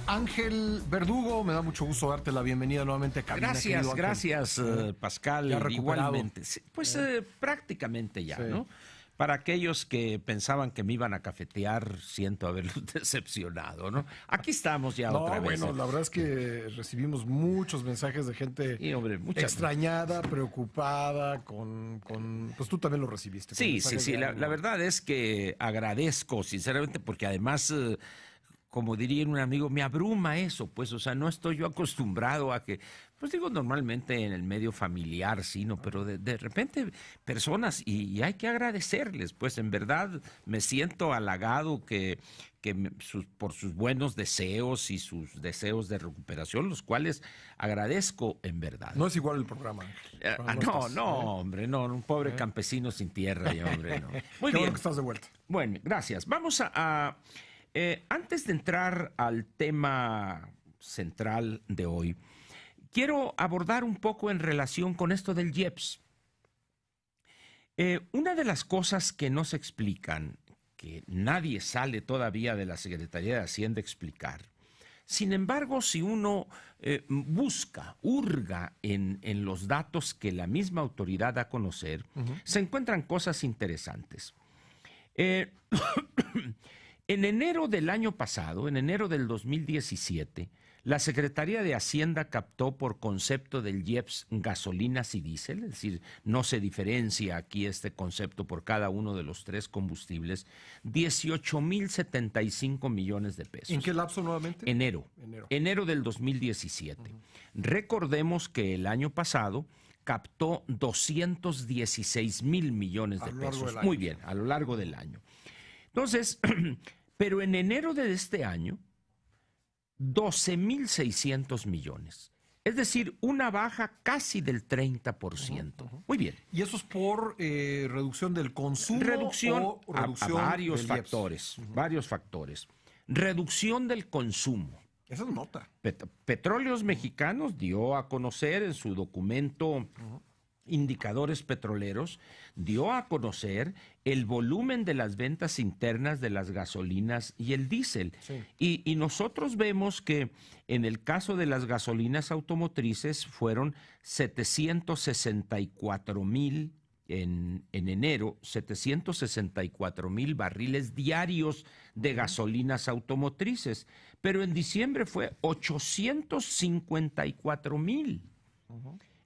Ángel Verdugo, me da mucho gusto darte la bienvenida nuevamente a Cabina. Gracias, Pascal. Igualmente. Sí, pues prácticamente ya, sí. ¿No? Para aquellos que pensaban que me iban a cafetear, siento haberlos decepcionado, ¿no? Aquí estamos ya otra vez. Bueno, la verdad es que recibimos muchos mensajes de gente extrañada, preocupada, pues tú también lo recibiste. Sí. La verdad es que agradezco, sinceramente, porque además... como diría un amigo, me abruma eso, pues, o sea, no estoy yo acostumbrado a que, pues digo, normalmente en el medio familiar, sí, ¿no? Pero de repente personas, y hay que agradecerles, pues, en verdad me siento halagado por sus buenos deseos y sus deseos de recuperación, los cuales agradezco en verdad. No es igual el programa. Hombre, no, un pobre campesino sin tierra, hombre, no. Muy bien. Bueno que estás de vuelta. Bueno, gracias. Vamos antes de entrar al tema central de hoy, quiero abordar un poco en relación con esto del IEPS. Una de las cosas que no se explican, que nadie sale todavía de la Secretaría de Hacienda a explicar, sin embargo, si uno hurga en los datos que la misma autoridad da a conocer, se encuentran cosas interesantes. En enero del año pasado, en enero del 2017, la Secretaría de Hacienda captó por concepto del IEPS gasolinas y diésel, es decir, no se diferencia aquí este concepto por cada uno de los tres combustibles, 18,075 millones de pesos. ¿En qué lapso nuevamente? Enero del 2017. Recordemos que el año pasado captó 216,000 millones de pesos. Muy bien, a lo largo del año. Entonces, pero en enero de este año, 12,600 millones. Es decir, una baja casi del 30%. Muy bien. ¿Y eso es por reducción del consumo o reducción a varios factores? Varios factores. Reducción del consumo. Esa es nota. Petróleos Mexicanos dio a conocer en su documento Indicadores Petroleros, dio a conocer el volumen de las ventas internas de las gasolinas y el diésel. Sí. Y nosotros vemos que en el caso de las gasolinas automotrices fueron 764,000 en enero, 764,000 barriles diarios de gasolinas automotrices, pero en diciembre fue 854,000.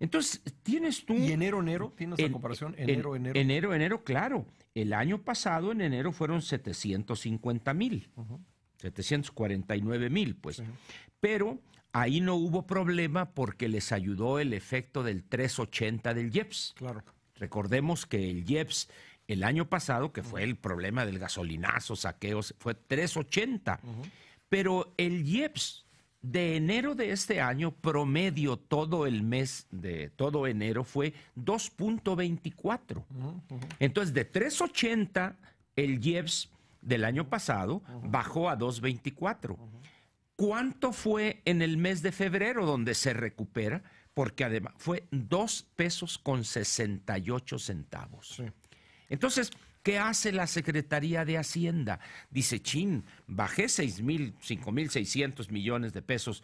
Entonces, tienes tú... ¿Y enero? ¿Tienes la comparación? Enero, claro. El año pasado, en enero, fueron 750,000. 749,000, pues. Sí. Pero ahí no hubo problema porque les ayudó el efecto del 380 del IEPS. Claro. Recordemos que el IEPS el año pasado, que fue el problema del gasolinazo, saqueos, fue 380. Pero el IEPS... de enero de este año, promedio todo el mes de todo enero fue 2.24. Entonces, de 3.80, el IEPS del año pasado bajó a 2.24. ¿Cuánto fue en el mes de febrero donde se recupera? Porque además fue 2.68 pesos. Sí. Entonces, ¿qué hace la Secretaría de Hacienda? Dice, bajé 5,600 millones de pesos,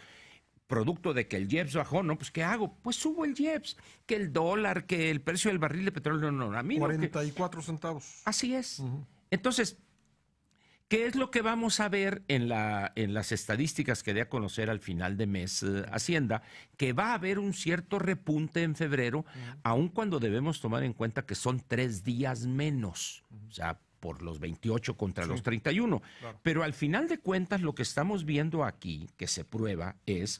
producto de que el IEPS bajó, ¿no? Pues, ¿qué hago? Pues subo el IEPS, que el dólar, que el precio del barril de petróleo, a mí 44 centavos. Así es. Entonces, ¿qué es lo que vamos a ver en las estadísticas que dé a conocer al final de mes Hacienda? Que va a haber un cierto repunte en febrero, aun cuando debemos tomar en cuenta que son 3 días menos, o sea, por los 28 contra los 31. Claro. Pero al final de cuentas, lo que estamos viendo aquí, que se prueba, es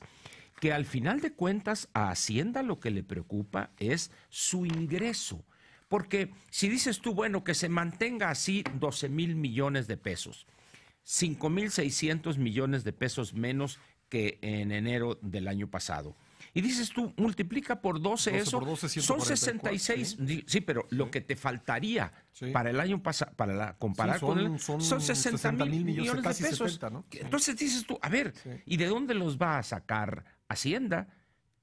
que al final de cuentas a Hacienda lo que le preocupa es su ingreso. Porque si dices tú, bueno, que se mantenga así 12,000 millones de pesos, 5,600 millones de pesos menos que en enero del año pasado. Y dices tú, multiplica por 12 eso, por 12, son 66. Sí, pero lo que te faltaría para el año pasado, comparar con él, son 60,000 millones de pesos. 70, ¿no? Entonces dices tú, a ver, ¿y de dónde los va a sacar Hacienda?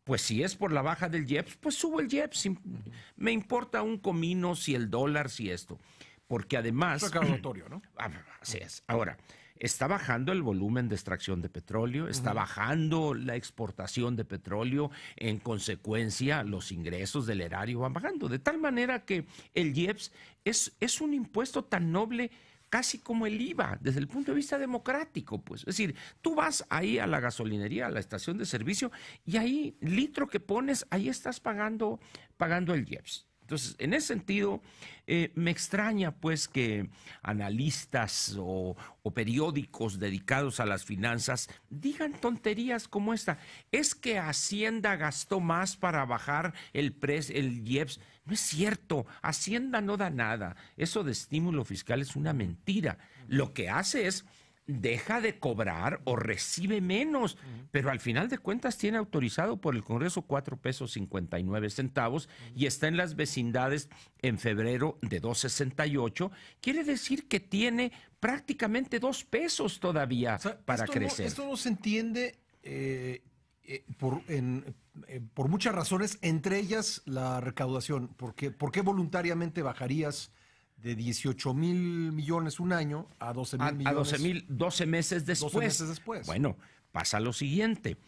Pues si es por la baja del IEPS, pues subo el IEPS. Me importa un comino si el dólar, si esto. Porque además... Es recaudatorio, ¿no? Así es. Ahora, está bajando el volumen de extracción de petróleo, está bajando la exportación de petróleo, en consecuencia los ingresos del erario van bajando, de tal manera que el IEPS es un impuesto tan noble casi como el IVA, desde el punto de vista democrático, pues. Es decir, tú vas ahí a la gasolinería, a la estación de servicio, y ahí, litro que pones, ahí estás pagando el IEPS. Entonces, en ese sentido, me extraña pues que analistas o periódicos dedicados a las finanzas digan tonterías como esta. Es que Hacienda gastó más para bajar el IEPS. No es cierto, Hacienda no da nada. Eso de estímulo fiscal es una mentira. Lo que hace es deja de cobrar o recibe menos, pero al final de cuentas tiene autorizado por el Congreso 4 pesos 59 centavos y está en las vecindades en febrero de 2.68. Quiere decir que tiene prácticamente 2 pesos todavía para crecer. Esto no se entiende por muchas razones, entre ellas la recaudación. ¿Por qué voluntariamente bajarías de 18,000 millones un año a 12,000 millones? A 12 meses después. 12 meses después. Bueno, pasa lo siguiente.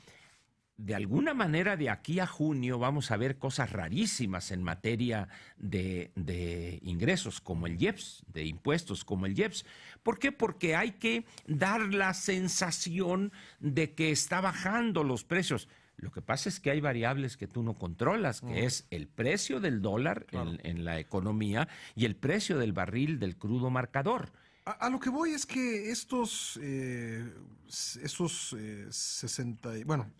De alguna manera, de aquí a junio vamos a ver cosas rarísimas en materia de ingresos, como el IEPS, de impuestos, como el IEPS. ¿Por qué? Porque hay que dar la sensación de que está bajando los precios. Lo que pasa es que hay variables que tú no controlas, que es el precio del dólar en la economía y el precio del barril del crudo marcador. A lo que voy es que esos 60, bueno,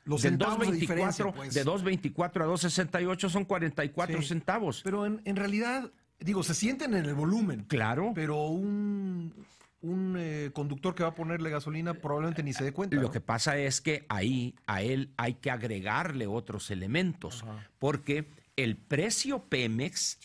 los centavos de diferencia, pues, de 2.24 a 2.68 son 44 centavos. Pero en realidad, digo, se sienten en el volumen. Claro. Pero un conductor que va a ponerle gasolina probablemente ni se dé cuenta. Lo que pasa es que ahí a él hay que agregarle otros elementos, porque el precio Pemex,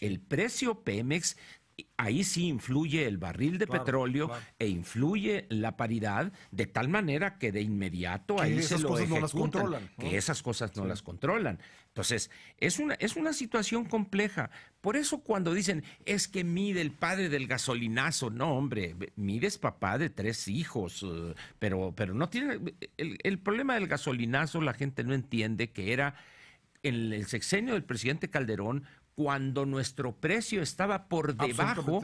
ahí sí influye el barril de petróleo e influye la paridad, de tal manera que de inmediato que ahí se lo ejecutan, no las controlan, ¿no? Que esas cosas no las controlan. Entonces, es una situación compleja. Por eso cuando dicen, es que Mide el padre del gasolinazo, no, hombre, Mide es papá de 3 hijos, pero no tiene... El problema del gasolinazo, la gente no entiende que era en el sexenio del presidente Calderón, cuando nuestro precio estaba por debajo,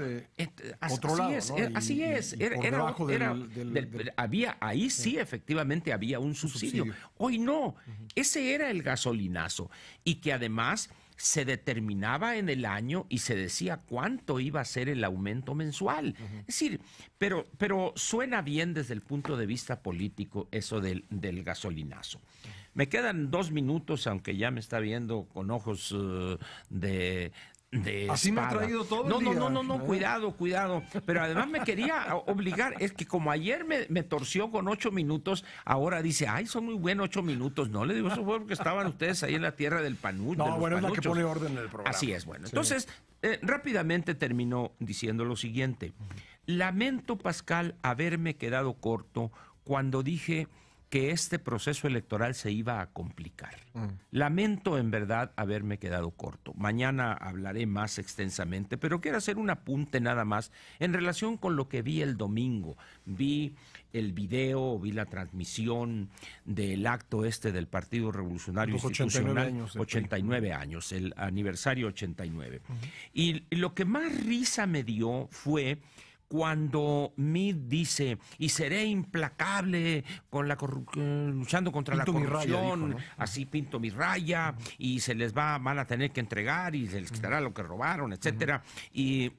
así es. Ahí sí efectivamente había un subsidio. Hoy no, ese era el gasolinazo, y que además se determinaba en el año y se decía cuánto iba a ser el aumento mensual. Es decir, pero suena bien desde el punto de vista político eso del gasolinazo. Me quedan 2 minutos, aunque ya me está viendo con ojos de Así espada. Me ha traído todo el día. No, cuidado. Pero además me quería obligar, es que como ayer me torció con 8 minutos, ahora dice, ay, son muy buenos 8 minutos. No, le digo, eso fue porque estaban ustedes ahí en la tierra del panucho. No, bueno, es la que pone orden en el programa. Así es, bueno. Entonces, rápidamente terminó diciendo lo siguiente. Lamento, Pascal, haberme quedado corto cuando dije que este proceso electoral se iba a complicar. Lamento en verdad haberme quedado corto. Mañana hablaré más extensamente, pero quiero hacer un apunte nada más en relación con lo que vi el domingo. Vi el video, vi la transmisión del acto del Partido Revolucionario Institucional, 89 años, el aniversario 89. Y lo que más risa me dio fue cuando Mid dice, y seré implacable con luchando contra la corrupción, dijo, ¿no? Así pinto mi raya, y se les van a tener que entregar, y se les quitará lo que robaron, etcétera, y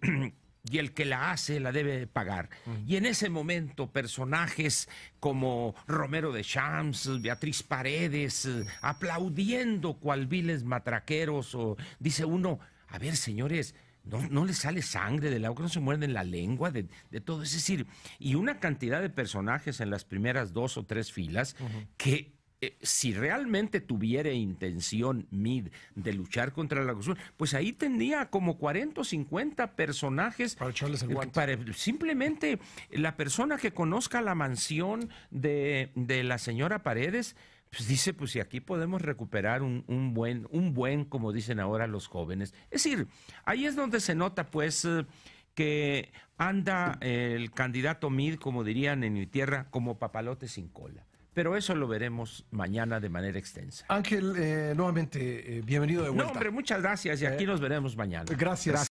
el que la hace la debe pagar. Y en ese momento personajes como Romero de Champs, Beatriz Paredes, aplaudiendo cual viles matraqueros, o dice uno, a ver, señores, no les sale sangre de la boca, no se muerden la lengua de todo. Es decir, y una cantidad de personajes en las primeras 2 o 3 filas que si realmente tuviera intención Mid de luchar contra la corrupción, pues ahí tendría como 40 o 50 personajes para echarles el guante. Para simplemente la persona que conozca la mansión de la señora Paredes, pues dice, pues si aquí podemos recuperar un buen, como dicen ahora los jóvenes. Es decir, ahí es donde se nota, pues, que anda el candidato Mid, como dirían en mi tierra, como papalote sin cola. Pero eso lo veremos mañana de manera extensa. Ángel, nuevamente, bienvenido de vuelta. No, hombre, muchas gracias y aquí nos veremos mañana. Gracias.